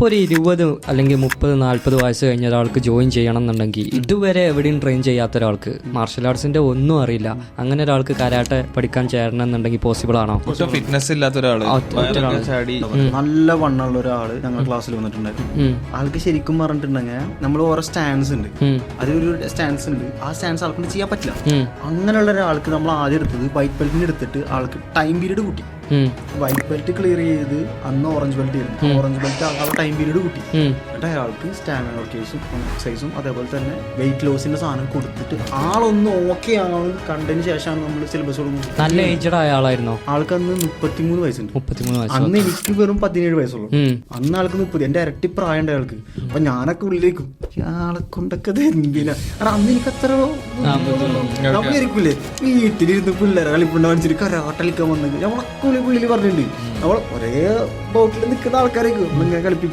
ഇപ്പോൾ ഒരു 20 അല്ലെങ്കിൽ 30-40 വയസ്സ് കഴിഞ്ഞ ഒരാൾക്ക് ജോയിൻ ചെയ്യണം എന്നുണ്ടെങ്കിൽ ഇതുവരെ എവിടെയും ട്രെയിൻ ചെയ്യാത്ത ഒരാൾക്ക് മാർഷൽ ആർട്സിന്റെ ഒന്നും അറിയില്ല, അങ്ങനെ ഒരാൾക്ക് കരാട്ടെ പഠിക്കാൻ ചേരണം എന്നുണ്ടെങ്കിൽ പോസിബിൾ ആണോ? ഫിറ്റ്നസ് ഇല്ലാത്ത ഒരാള് നല്ല വണ്ണമുള്ള ഒരാള് ഞങ്ങളുടെ ക്ലാസ്സിൽ വന്നിട്ടുണ്ടായിരുന്നു. ആൾക്ക് ശരിക്കും പറഞ്ഞിട്ടുണ്ടെങ്കിൽ നമ്മൾ ഓരോ സ്റ്റാൻസ് ഉണ്ട്, അതിലൊരു സ്റ്റാൻസ് ഉണ്ട്, ആ സ്റ്റാൻസ് ആൾക്കൊണ്ട് ചെയ്യാൻ പറ്റില്ല. അങ്ങനെയുള്ള ഒരാൾക്ക് നമ്മൾ ആദ്യം എടുത്തത് വൈറ്റ് ബെൽറ്റിന് എടുത്തിട്ട് ആൾക്ക് ടൈം പീരീഡ് കൂട്ടി. വൈറ്റ് ബെൽറ്റ് ക്ലിയർ ചെയ്ത് അന്ന് ഓറഞ്ച് ബെൽറ്റ് ആയിരുന്നു, ഓറഞ്ച് ബെൽറ്റ് ആളുടെ ടൈം പീരീഡ് കൂട്ടി. എന്നിട്ട് അയാൾക്ക് സ്റ്റാമിന വർക്കേഴ്സും എക്സസൈസും അതേപോലെ തന്നെ വെയിറ്റ് ലോസിന്റെ സാധനം കൊടുത്തിട്ട് ആളൊന്ന് ഓക്കെ ആണ് കണ്ടതിന് ശേഷമാണ് നമ്മൾ സിലബസ് കൊടുക്കുന്നത്. നല്ല ഏജ്ഡ് ആയ ആളായിരുന്നോ? ആൾക്ക് അന്ന് 33 വയസ്സുണ്ട്. 33 വയസ്സ്. അന്ന് എനിക്ക് വെറും 17 വയസ്സുള്ളൂ. അന്ന് ആൾക്ക് 30, എന്റെ ഇരട്ടി പ്രായം ഉണ്ട് അയാൾക്ക്. അപ്പൊ ഞാനൊക്കെ ഉള്ളിലേക്കും ആളെ കൊണ്ടൊക്കെ എന്തിനാ, കാരണം അന്ന് എനിക്ക് അത്ര നമ്മളിരിക്കൂലേ വീട്ടിലിരുന്ന് പിള്ളേരെ കളിപ്പുണ്ട കാണിച്ചിട്ട് കരാട്ടലിക്കാൻ വന്നത് നമ്മളൊക്കെ ഉള്ളിൽ പറഞ്ഞിട്ടുണ്ട്. നമ്മൾ ഒരേ ബോട്ടിൽ നിൽക്കുന്ന ആൾക്കാരേക്കും ഇങ്ങനെ കളിപ്പിക്കും.